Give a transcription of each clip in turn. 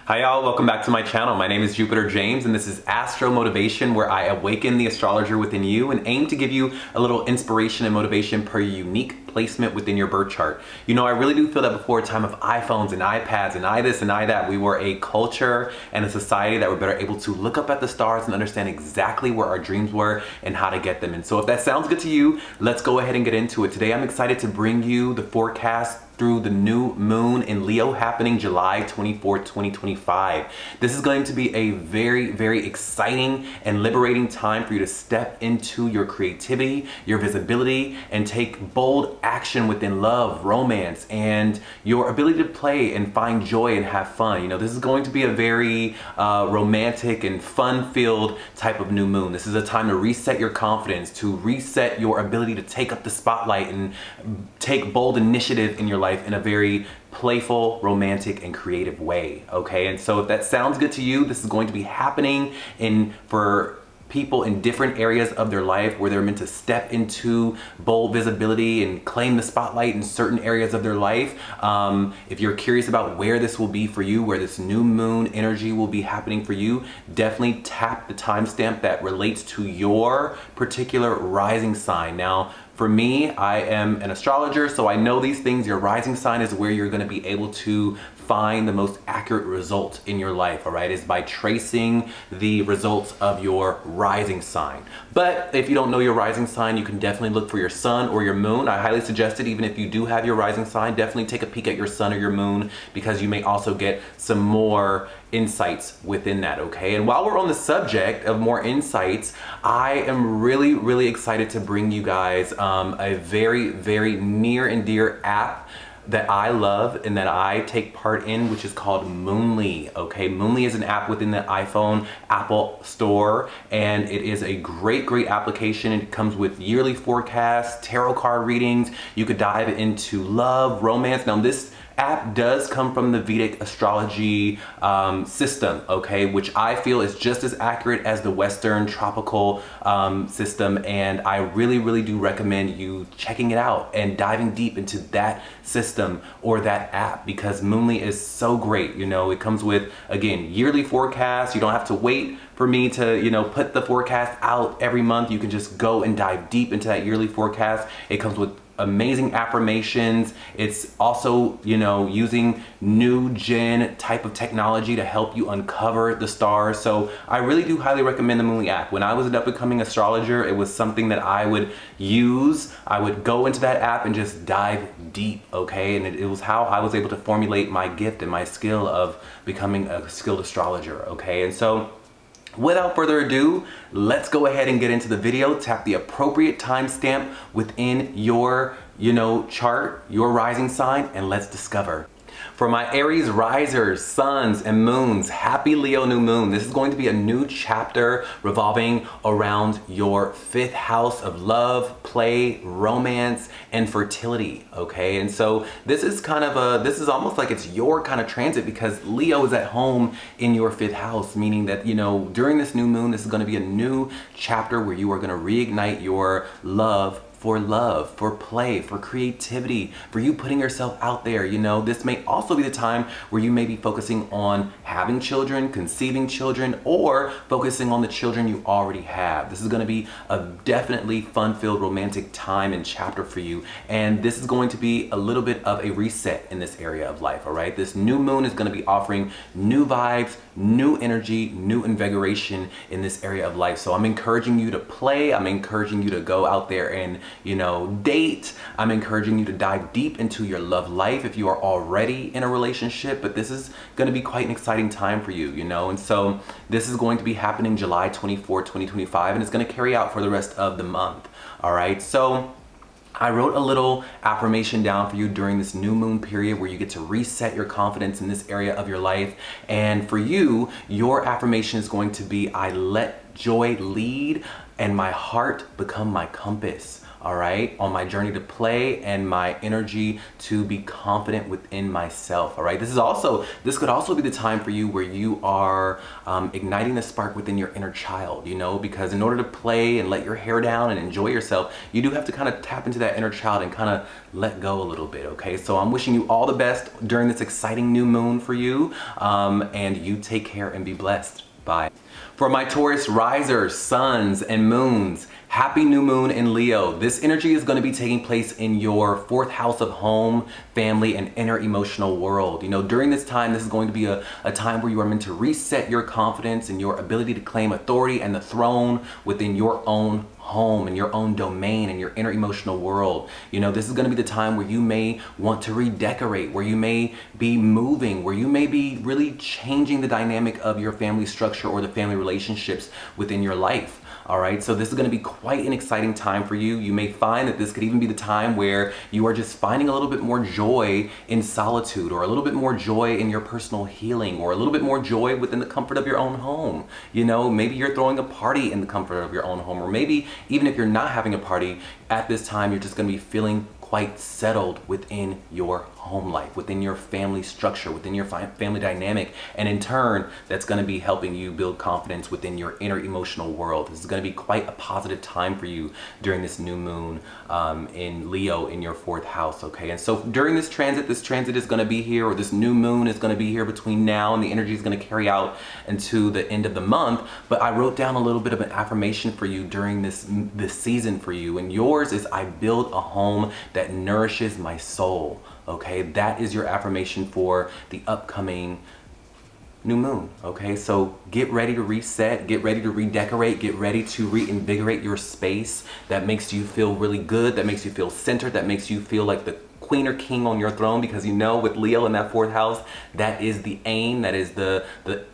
Hi y'all, welcome back to my channel. My name is Jupiter James and this is Astro Motivation, where I awaken the astrologer within you and aim to give you a little inspiration and motivation per unique placement within your birth chart. You know, I really do feel that before a time of iPhones and iPads and this and that, we were a culture and a society that were better able to look up at the stars and understand exactly where our dreams were and how to get them. And so if that sounds good to you, let's go ahead and get into it. Today I'm excited to bring you the forecast through the new moon in Leo happening July 24th, 2025. This is going to be a very, very exciting and liberating time for you to step into your creativity, your visibility, and take bold action within love, romance, and your ability to play and find joy and have fun. You know, this is going to be a very romantic and fun-filled type of new moon. This is a time to reset your confidence, to reset your ability to take up the spotlight and take bold initiative in your life in a very playful, romantic, and creative way, okay? And so if that sounds good to you, this is going to be happening for people in different areas of their life where they're meant to step into bold visibility and claim the spotlight in certain areas of their life. If you're curious about where this will be for you, where this new moon energy will be happening for you, definitely tap the timestamp that relates to your particular rising sign. Now, for me, I am an astrologer, so I know these things. Your rising sign is where you're gonna be able to find the most accurate result in your life, all right? Is by tracing the results of your rising sign. But if you don't know your rising sign, you can definitely look for your sun or your moon. I highly suggest it, even if you do have your rising sign, definitely take a peek at your sun or your moon, because you may also get some more insights within that, okay? And while we're on the subject of more insights, I am really, really excited to bring you guys a very, very near and dear app that I love and that I take part in, which is called Moonly, okay? Moonly is an app within the iPhone Apple Store, and it is a great, great application. It comes with yearly forecasts, tarot card readings. You could dive into love, romance. Now this app does come from the Vedic astrology system, okay, which I feel is just as accurate as the Western tropical system, and I really, really do recommend you checking it out and diving deep into that system or that app, because Moonly is so great. You know, it comes with, again, yearly forecasts. You don't have to wait for me to, you know, put the forecast out every month. You can just go and dive deep into that yearly forecast. It comes with amazing affirmations. It's also, you know, using new gen type of technology to help you uncover the stars. So I really do highly recommend the Moonly app. When I was an up-and-coming astrologer, it was something that I would use. I would go into that app and just dive deep, okay? And it was how I was able to formulate my gift and my skill of becoming a skilled astrologer, okay? And so without further ado, let's go ahead and get into the video. Tap the appropriate timestamp within your, chart, your rising sign, and let's discover. For my Aries risers, suns, and moons, happy Leo new moon. This is going to be a new chapter revolving around your 5th house of love, play, romance, and fertility, okay? And so this is this is almost like it's your kind of transit, because Leo is at home in your 5th house, meaning that, during this new moon, this is going to be a new chapter where you are going to reignite your love, for play, for creativity, for you putting yourself out there. This may also be the time where you may be focusing on having children, conceiving children, or focusing on the children you already have. This is going to be a definitely fun-filled romantic time and chapter for you, and this is going to be a little bit of a reset in this area of life, all right? This new moon is going to be offering new vibes, new energy, new invigoration in this area of life. So I'm encouraging you to play. I'm encouraging you to go out there and date. I'm encouraging you to dive deep into your love life if you are already in a relationship, but this is going to be quite an exciting time for you, and so this is going to be happening July 24, 2025, and it's going to carry out for the rest of the month, all right? So I wrote a little affirmation down for you during this new moon period where you get to reset your confidence in this area of your life. And for you, your affirmation is going to be, I let joy lead and my heart become my compass. all right, on my journey to play and my energy to be confident within myself, all right? This could also be the time for you where you are igniting the spark within your inner child, you know, because in order to play and let your hair down and enjoy yourself, you do have to kind of tap into that inner child and kind of let go a little bit, okay? So I'm wishing you all the best during this exciting new moon for you, and you take care and be blessed. Bye. For my Taurus risers, suns, and moons, happy new moon in Leo. This energy is going to be taking place in your 4th house of home, family, and inner emotional world. You know, during this time, this is going to be a time where you are meant to reset your confidence and your ability to claim authority and the throne within your own home and your own domain and your inner emotional world. You know, this is going to be the time where you may want to redecorate, where you may be moving, where you may be really changing the dynamic of your family structure or the family relationships within your life. All right, so this is going to be quite an exciting time for you. You may find that this could even be the time where you are just finding a little bit more joy in solitude, or a little bit more joy in your personal healing, or a little bit more joy within the comfort of your own home. You know, maybe you're throwing a party in the comfort of your own home, or maybe even if you're not having a party at this time, you're just going to be feeling quite settled within your home life, within your family structure, within your family dynamic, and in turn that's going to be helping you build confidence within your inner emotional world. This is going to be quite a positive time for you during this new moon in Leo in your 4th house, okay? And so during this transit is going to be here, or this new moon is going to be here between now, and the energy is going to carry out into the end of the month. But I wrote down a little bit of an affirmation for you during this season for you, and yours is, I build a home that nourishes my soul. Okay, that is your affirmation for the upcoming new moon. Okay, so get ready to reset, get ready to redecorate, get ready to reinvigorate your space that makes you feel really good, that makes you feel centered, that makes you feel like the queen or king on your throne, because you know with Leo in that 4th house, that is the aim, that is the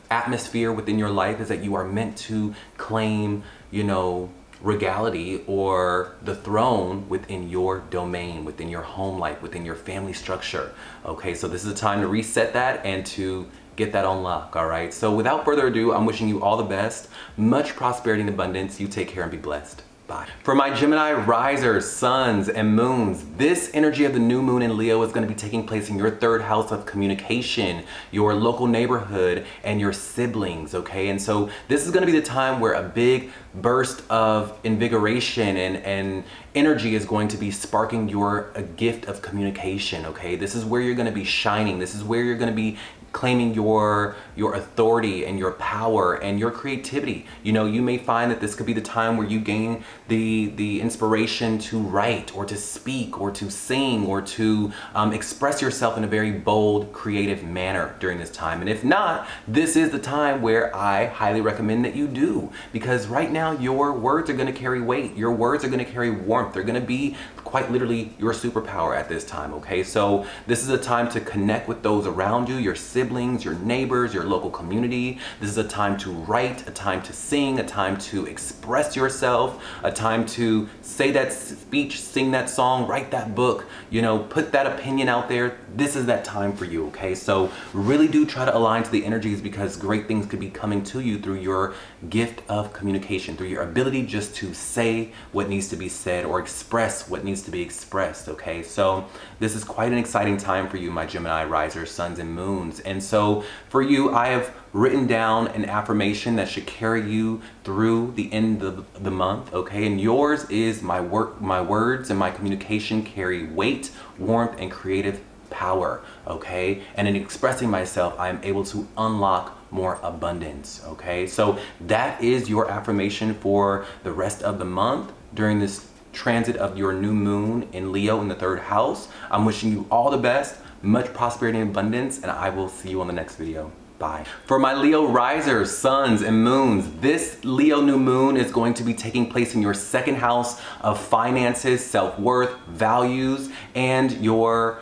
atmosphere within your life, is that you are meant to claim, you know, regality or the throne within your domain, within your home life, within your family structure. Okay, so this is a time to reset that and to get that on lock, all right? So without further ado, I'm wishing you all the best, much prosperity and abundance. You take care and be blessed. Bye. For my Gemini risers, suns, and moons, this energy of the new moon in Leo is going to be taking place in your 3rd house of communication, your local neighborhood, and your siblings, okay? And so this is going to be the time where a big burst of invigoration and energy is going to be sparking your gift of communication, okay? This is where you're going to be shining. This is where you're going to be claiming your authority and your power and your creativity. You know, you may find that this could be the time where you gain the inspiration to write or to speak or to sing or to express yourself in a very bold, creative manner during this time. And if not, this is the time where I highly recommend that you do, because right now your words are going to carry weight. Your words are going to carry warmth. They're going to be quite literally your superpower at this time, okay? So this is a time to connect with those around you, your siblings, your neighbors, your local community. This is a time to write, a time to sing, a time to express yourself, a time to say that speech, sing that song, write that book, you know, put that opinion out there. This is that time for you, okay? So really do try to align to the energies, because great things could be coming to you through your gift of communication, through your ability just to say what needs to be said or express what needs to be expressed, okay? So this is quite an exciting time for you, my Gemini risers, suns, and moons. And so for you, I have written down an affirmation that should carry you through the end of the month, okay? And yours is, my words and my communication carry weight, warmth, and creative power, okay? And in expressing myself, I am able to unlock more abundance, okay? So that is your affirmation for the rest of the month during this transit of your new moon in Leo in the 3rd house. I'm wishing you all the best, much prosperity and abundance, and I will see you on the next video. Bye. For my Leo risers, suns, and moons, this Leo new moon is going to be taking place in your 2nd house of finances, self-worth, values, and your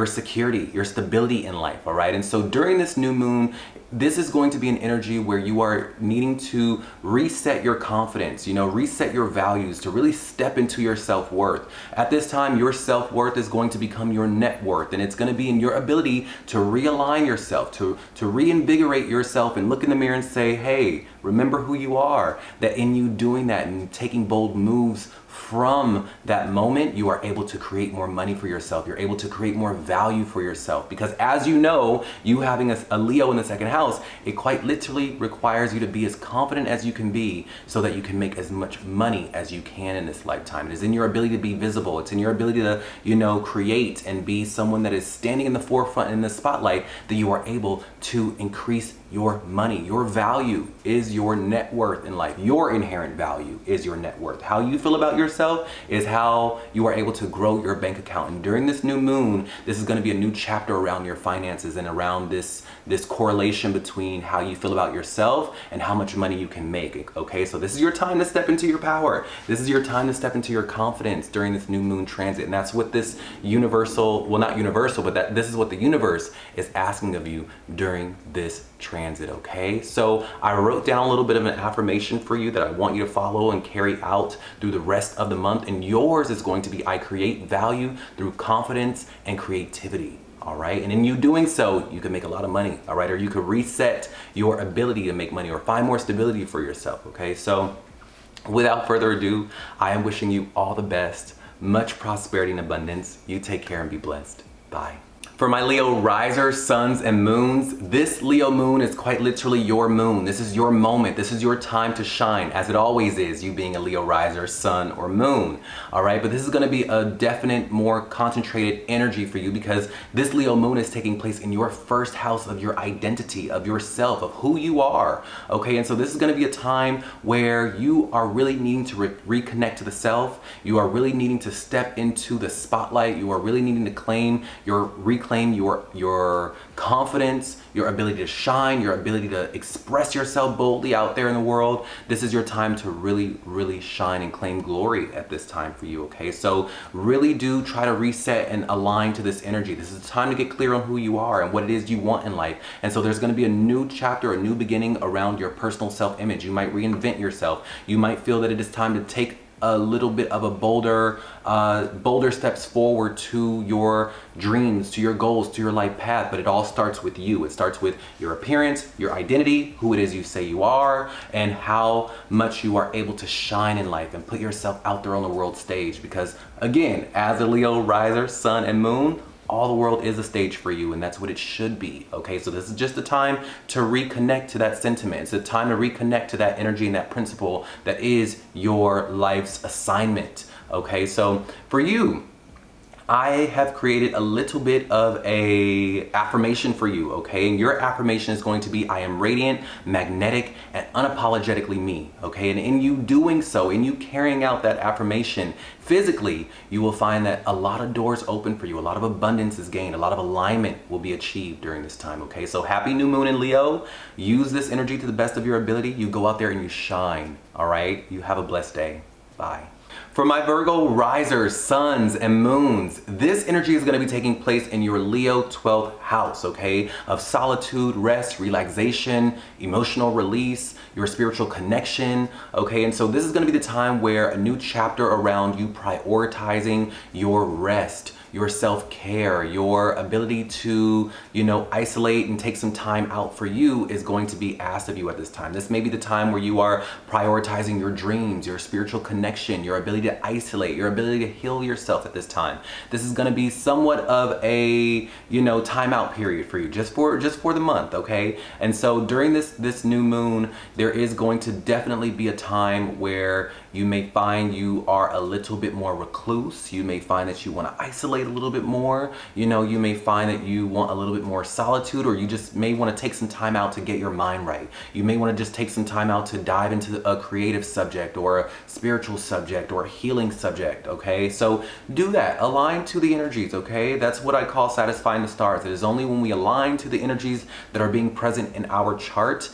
security, your stability in life, all right? And so during this new moon, this is going to be an energy where you are needing to reset your confidence, reset your values, to really step into your self-worth. At this time, your self-worth is going to become your net worth, and it's going to be in your ability to realign yourself, to reinvigorate yourself and look in the mirror and say, hey, Remember who you are, that in you doing that and taking bold moves from that moment, you are able to create more money for yourself. You're able to create more value for yourself, because as you know, you having a Leo in the second house, it quite literally requires you to be as confident as you can be so that you can make as much money as you can in this lifetime. It is in your ability to be visible. It's in your ability to, create and be someone that is standing in the forefront in the spotlight, that you are able to increase your money. Your value is your net worth in life. Your inherent value is your net worth. How you feel about yourself is how you are able to grow your bank account. And during this new moon, this is going to be a new chapter around your finances and around this correlation between how you feel about yourself and how much money you can make. Okay, so this is your time to step into your power. This is your time to step into your confidence during this new moon transit. And that's what this universal, well, not universal, but this is what the universe is asking of you during this transit. Okay, so I wrote down a little bit of an affirmation for you that I want you to follow and carry out through the rest of the month. And yours is going to be, I create value through confidence and creativity. All right, and in you doing so, you can make a lot of money. All right, or you could reset your ability to make money or find more stability for yourself. Okay, so without further ado, I am wishing you all the best, much prosperity and abundance. You take care and be blessed. Bye. For my Leo risers, suns, and moons, this Leo moon is quite literally your moon. This is your moment. This is your time to shine, as it always is, you being a Leo riser, sun, or moon. All right, but this is going to be a definite, more concentrated energy for you, because this Leo moon is taking place in your first house of your identity, of yourself, of who you are. Okay, and so this is going to be a time where you are really needing to reconnect to the self. You are really needing to step into the spotlight. You are really needing to reclaim your confidence, your ability to shine, your ability to express yourself boldly out there in the world. This is your time to really, really shine and claim glory at this time for you, okay? So really do try to reset and align to this energy. This is the time to get clear on who you are and what it is you want in life. And so there's gonna be a new chapter, a new beginning around your personal self-image. You might reinvent yourself. You might feel that it is time to take a little bit of a bolder steps forward to your dreams, to your goals, to your life path. But it all starts with you. It starts with your appearance, your identity, who it is you say you are, and how much you are able to shine in life and put yourself out there on the world stage. Because again, as a Leo riser, sun, and moon, all the world is a stage for you, and that's what it should be. Okay, so this is just a time to reconnect to that sentiment. It's a time to reconnect to that energy and that principle that is your life's assignment. Okay, so for you, I have created a little bit of a affirmation for you, okay? And your affirmation is going to be, I am radiant, magnetic, and unapologetically me, okay? And in you doing so, in you carrying out that affirmation physically, you will find that a lot of doors open for you, a lot of abundance is gained, a lot of alignment will be achieved during this time, okay? So happy new moon in Leo. Use this energy to the best of your ability. You go out there and you shine, all right? You have a blessed day. Bye. For my Virgo risers, suns, and moons, this energy is going to be taking place in your Leo 12th house, okay? Of solitude, rest, relaxation, emotional release, your spiritual connection, okay? And so this is going to be the time where a new chapter around you prioritizing your rest, your self-care, your ability to, isolate and take some time out for you is going to be asked of you at this time. This may be the time where you are prioritizing your dreams, your spiritual connection, your ability to isolate, your ability to heal yourself at this time. This is going to be somewhat of a, timeout period for you, just for the month, okay? And so during this new moon, there is going to definitely be a time where you may find you are a little bit more recluse. You may find that you want to isolate a little bit more. You may find that you want a little bit more solitude, or you just may want to take some time out to get your mind right. You may want to just take some time out to dive into a creative subject or a spiritual subject or a healing subject, okay? So do that. Align to the energies, okay? That's what I call satisfying the stars. It is only when we align to the energies that are being present in our chart,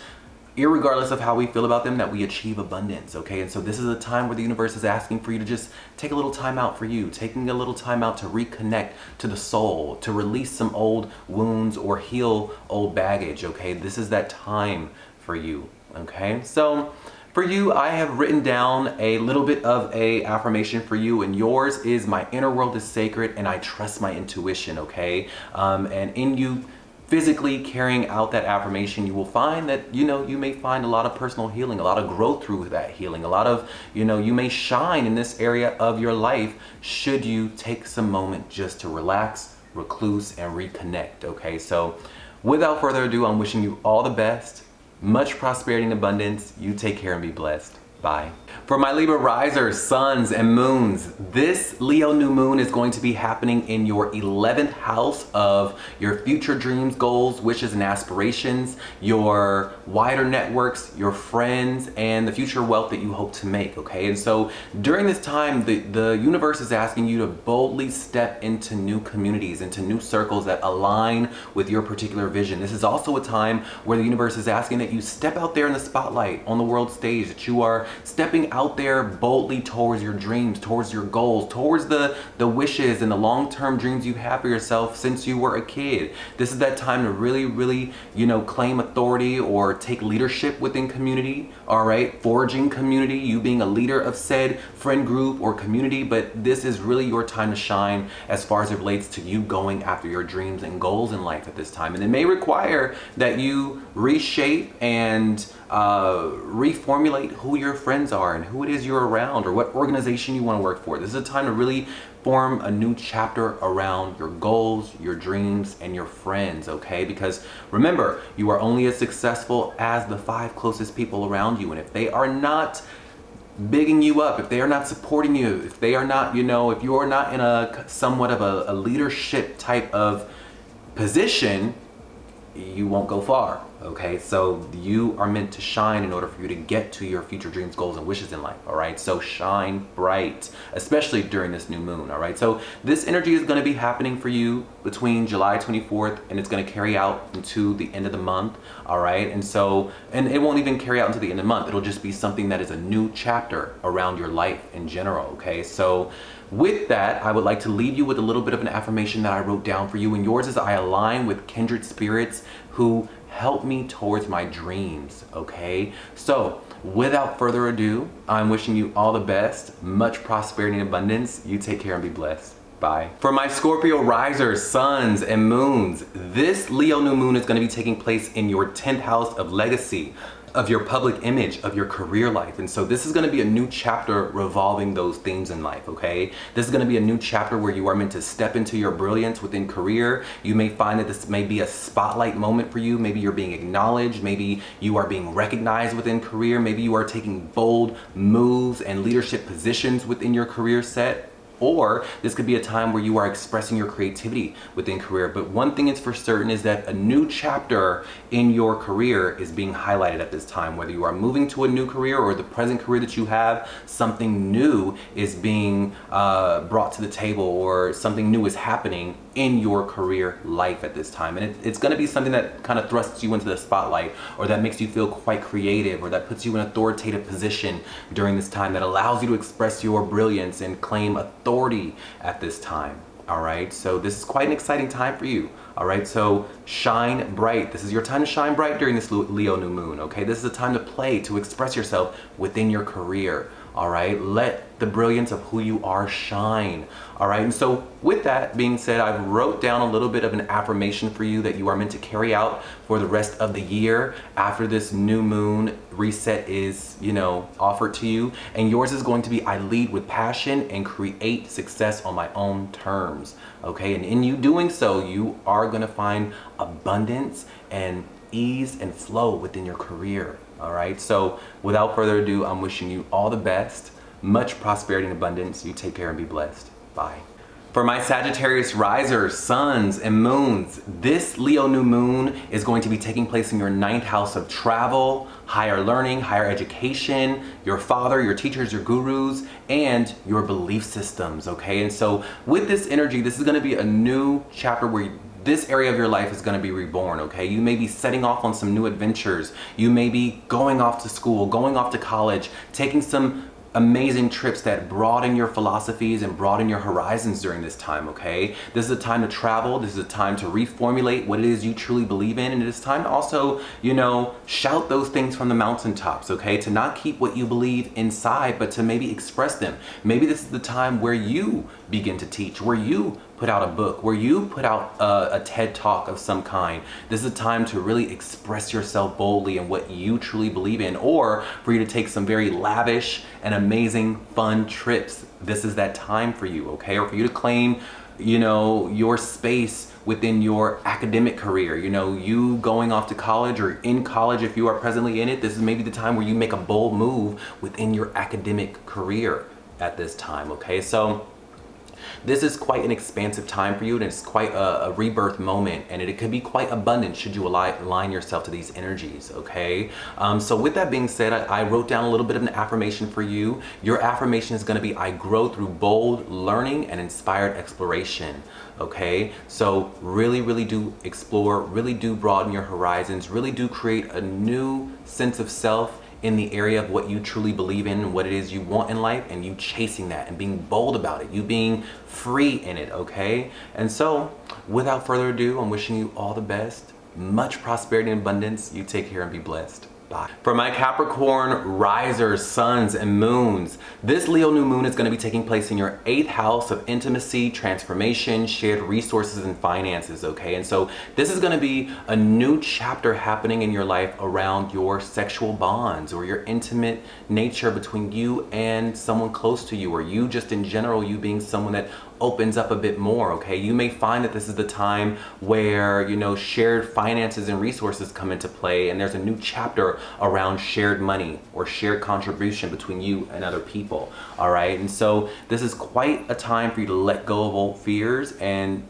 irregardless of how we feel about them, that we achieve abundance, okay? And so this is a time where the universe is asking for you to just take a little time out for you, taking a little time out to reconnect to the soul, to release some old wounds or heal old baggage, okay? This is that time for you, okay? So for you, I have written down a little bit of a affirmation for you, and yours is, my inner world is sacred and I trust my intuition, okay? And in you physically carrying out that affirmation, you will find that, you know, you may find a lot of personal healing, a lot of growth through that healing, a lot of, you know, you may shine in this area of your life should you take some moment just to relax, recluse, and reconnect, okay? So without further ado, I'm wishing you all the best, much prosperity and abundance. You take care and be blessed. Bye. For my Libra risers, suns, and moons, this Leo new moon is going to be happening in your 11th house of your future dreams, goals, wishes, and aspirations, your wider networks, your friends, and the future wealth that you hope to make, okay? And so during this time, the universe is asking you to boldly step into new communities, into new circles that align with your particular vision. This is also a time where the universe is asking that you step out there in the spotlight on the world stage, that you are stepping out there boldly towards your dreams, towards your goals, towards the wishes and the long-term dreams you have for yourself since you were a kid. This is that time to really, you know, claim authority or take leadership within community, all right? Forging community, you being a leader of said friend group or community, but this is really your time to shine as far as it relates to you going after your dreams and goals in life at this time. And it may require that you reshape and reformulate who your friends are and who it is you're around or what organization you want to work for. This is a time to really form a new chapter around your goals, your dreams, and your friends, okay? Because remember, you are only as successful as the 5 closest people around you. And if they are not bigging you up, if they are not supporting you, if they are not, you know, if you are not in a somewhat of a leadership type of position, you won't go far, okay? So you are meant to shine in order for you to get to your future dreams, goals, and wishes in life, all right? So shine bright, especially during this new moon, all right? So this energy is gonna be happening for you between July 24th and it's gonna carry out into the end of the month, all right? And so, and it won't even carry out into the end of the month. It'll just be something that is a new chapter around your life in general, okay? So with that, I would like to leave you with a little bit of an affirmation that I wrote down for you. And yours is, I align with kindred spirits who help me towards my dreams, okay? So without further ado, I'm wishing you all the best, much prosperity and abundance. You take care and be blessed. Bye. For my Scorpio risers, suns, and moons, this Leo new moon is going to be taking place in your 10th house of legacy, of your public image, of your career life. And so this is going to be a new chapter revolving those themes in life, okay? This is going to be a new chapter where you are meant to step into your brilliance within career. You may find that this may be a spotlight moment for you. Maybe you're being acknowledged. Maybe you are being recognized within career. Maybe you are taking bold moves and leadership positions within your career set. Or this could be a time where you are expressing your creativity within career. But one thing is for certain is that a new chapter in your career is being highlighted at this time. Whether you are moving to a new career or the present career that you have, something new is being brought to the table or something new is happening in your career life at this time. And it's going to be something that kind of thrusts you into the spotlight, or that makes you feel quite creative, or that puts you in an authoritative position during this time, that allows you to express your brilliance and claim authority at this time. All right, so this is quite an exciting time for you. All right, so shine bright. This is your time to shine bright during this Leo new moon, okay? This is a time to play, to express yourself within your career. All right, let the brilliance of who you are shine. All right, and so with that being said, I wrote down a little bit of an affirmation for you that you are meant to carry out for the rest of the year after this new moon reset is, you know, offered to you. And yours is going to be, I lead with passion and create success on my own terms. Okay, and in you doing so, you are going to find abundance and ease and flow within your career. All right, so without further ado, I'm wishing you all the best, much prosperity and abundance. You take care and be blessed. Bye. For my Sagittarius risers, suns, and moons, this Leo new moon is going to be taking place in your 9th house of travel, higher learning, higher education, your father, your teachers, your gurus, and your belief systems, okay? And so with this energy, this is going to be a new chapter where this area of your life is going to be reborn, okay? You may be setting off on some new adventures. You may be going off to school, going off to college, taking some amazing trips that broaden your philosophies and broaden your horizons during this time, okay? This is a time to travel. This is a time to reformulate what it is you truly believe in. And it is time to also, you know, shout those things from the mountaintops, okay? To not keep what you believe inside, but to maybe express them. Maybe this is the time where you begin to teach, where you put out a book, where you put out a TED Talk of some kind. This is a time to really express yourself boldly in what you truly believe in, or for you to take some very lavish and amazing fun trips. This is that time for you, okay? Or for you to claim, you know, your space within your academic career. You know, you going off to college, or in college if you are presently in it, this is maybe the time where you make a bold move within your academic career at this time, okay? So this is quite an expansive time for you, and it's quite a rebirth moment, and it could be quite abundant should you align yourself to these energies, okay? So with that being said, I wrote down a little bit of an affirmation for you. Your affirmation is going to be, I grow through bold learning and inspired exploration, okay? So really do explore, really do broaden your horizons, really do create a new sense of self in the area of what you truly believe in, what it is you want in life, and you chasing that and being bold about it, you being free in it, okay? And so without further ado, I'm wishing you all the best, much prosperity and abundance. You take care and be blessed. Bye. For my Capricorn risers, suns, and moons, this Leo new moon is going to be taking place in your 8th house of intimacy, transformation, shared resources, and finances, okay? And so this is going to be a new chapter happening in your life around your sexual bonds, or your intimate nature between you and someone close to you, or you just in general, you being someone that opens up a bit more, okay? You may find that this is the time where, you know, shared finances and resources come into play, and there's a new chapter around shared money or shared contribution between you and other people, all right? And so this is quite a time for you to let go of old fears and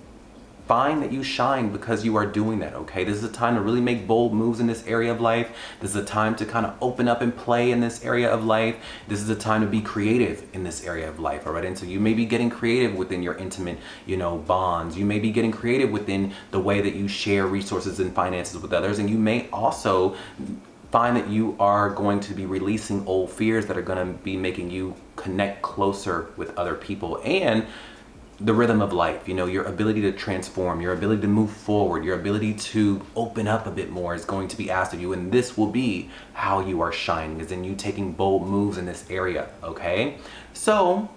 find that you shine because you are doing that, okay? This is a time to really make bold moves in this area of life. This is a time to kind of open up and play in this area of life. This is a time to be creative in this area of life, all right? And so you may be getting creative within your intimate, you know, bonds. You may be getting creative within the way that you share resources and finances with others. And you may also find that you are going to be releasing old fears that are going to be making you connect closer with other people. And the rhythm of life, you know, your ability to transform, your ability to move forward, your ability to open up a bit more is going to be asked of you. And this will be how you are shining, is in you taking bold moves in this area, okay? So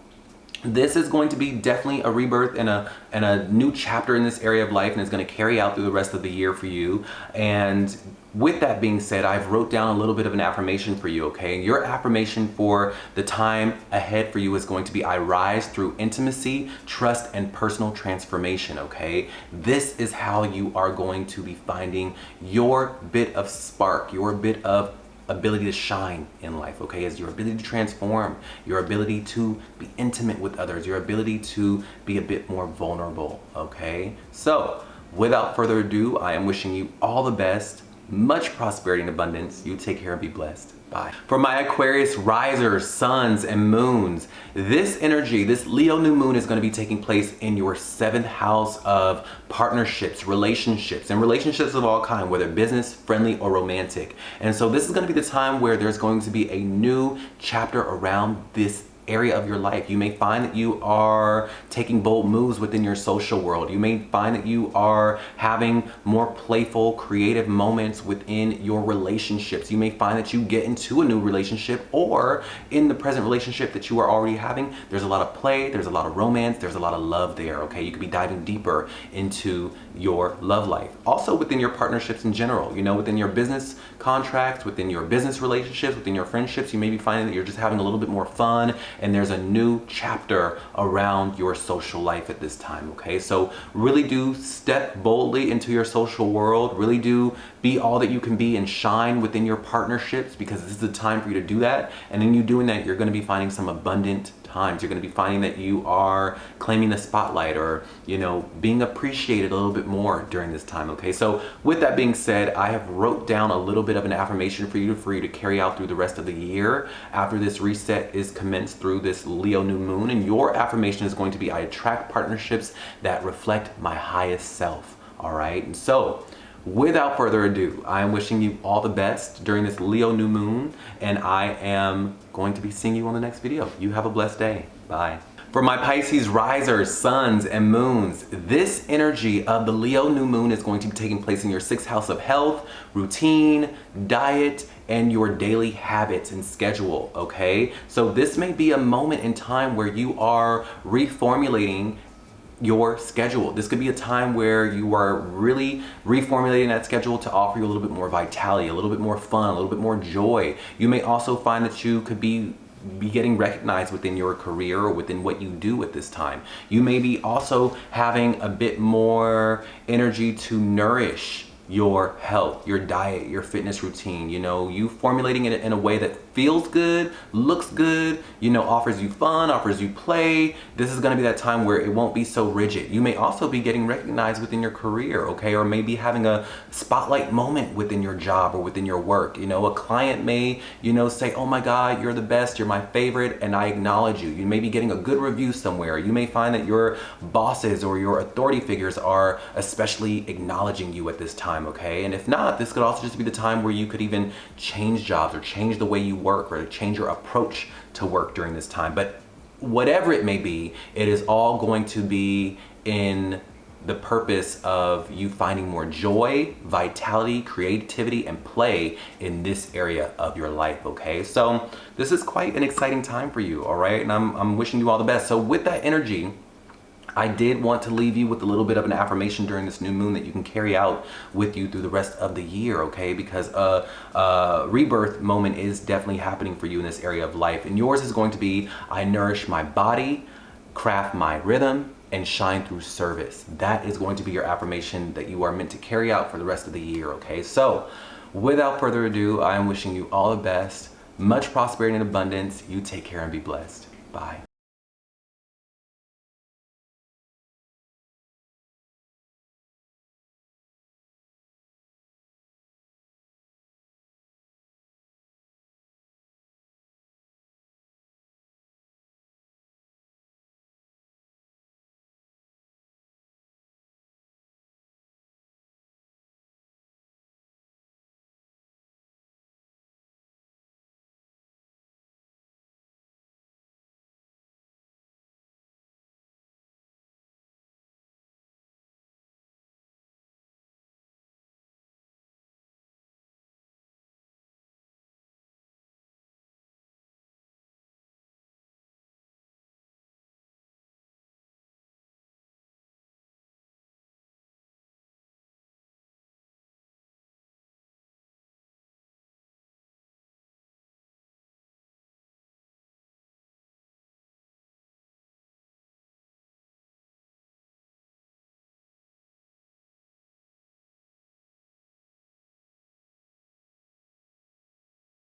this is going to be definitely a rebirth and a new chapter in this area of life, and it's going to carry out through the rest of the year for you. And with that being said, I've wrote down a little bit of an affirmation for you, okay? Your affirmation for the time ahead for you is going to be, I rise through intimacy, trust, and personal transformation, okay? This is how you are going to be finding your bit of spark, your bit of ability to shine in life, okay? Is your ability to transform, your ability to be intimate with others, your ability to be a bit more vulnerable, okay? So without further ado, I am wishing you all the best, much prosperity and abundance. You take care and be blessed. Bye. For my Aquarius risers, suns, and moons, this energy, this Leo new moon is going to be taking place in your 7th house of partnerships, relationships, and relationships of all kind, whether business, friendly, or romantic. And so this is going to be the time where there's going to be a new chapter around this area of your life. You may find that you are taking bold moves within your social world. You may find that you are having more playful, creative moments within your relationships. You may find that you get into a new relationship, or in the present relationship that you are already having, there's a lot of play, there's a lot of romance, there's a lot of love there, okay? You could be diving deeper into your love life. Also within your partnerships in general, you know, within your business contracts, within your business relationships, within your friendships, you may be finding that you're just having a little bit more fun, and there's a new chapter around your social life at this time, okay? So really do step boldly into your social world, really do be all that you can be and shine within your partnerships, because this is the time for you to do that. And in you doing that, you're going to be finding some abundant times. You're going to be finding that you are claiming the spotlight, or, you know, being appreciated a little bit more during this time, okay? So with that being said, I have wrote down a little bit of an affirmation for you to carry out through the rest of the year after this reset is commenced through this Leo new moon. And your affirmation is going to be, I attract partnerships that reflect my highest self, all right? And so without further ado, I am wishing you all the best during this Leo new moon, and I am going to be seeing you on the next video. You have a blessed day. Bye. For my Pisces risers, suns, and moons, this energy of the Leo new moon is going to be taking place in your 6th house of health, routine, diet, and your daily habits and schedule, okay? So this may be a moment in time where you are reformulating your schedule. This could be a time where you are really reformulating that schedule to offer you a little bit more vitality, a little bit more fun, a little bit more joy. You may also find that you could be getting recognized within your career or within what you do at this time. You may be also having a bit more energy to nourish your health, your diet, your fitness routine, you know, you formulating it in a way that feels good, looks good, you know, offers you fun, offers you play. This is gonna be that time where it won't be so rigid. You may also be getting recognized within your career, okay? Or maybe having a spotlight moment within your job or within your work. You know, a client may, you know, say, oh my God, you're the best, you're my favorite, and I acknowledge you. You may be getting a good review somewhere. You may find that your bosses or your authority figures are especially acknowledging you at this time, okay? And if not, this could also just be the time where you could even change jobs or change the way you work or change your approach to work during this time. But whatever it may be, it is all going to be in the purpose of you finding more joy, vitality, creativity, and play in this area of your life, okay? So this is quite an exciting time for you, all right? And I'm wishing you all the best. So with that energy, I did want to leave you with a little bit of an affirmation during this new moon that you can carry out with you through the rest of the year, okay? Because a rebirth moment is definitely happening for you in this area of life. And yours is going to be, I nourish my body, craft my rhythm, and shine through service. That is going to be your affirmation that you are meant to carry out for the rest of the year, okay? So without further ado, I am wishing you all the best, much prosperity and abundance. You take care and be blessed. Bye.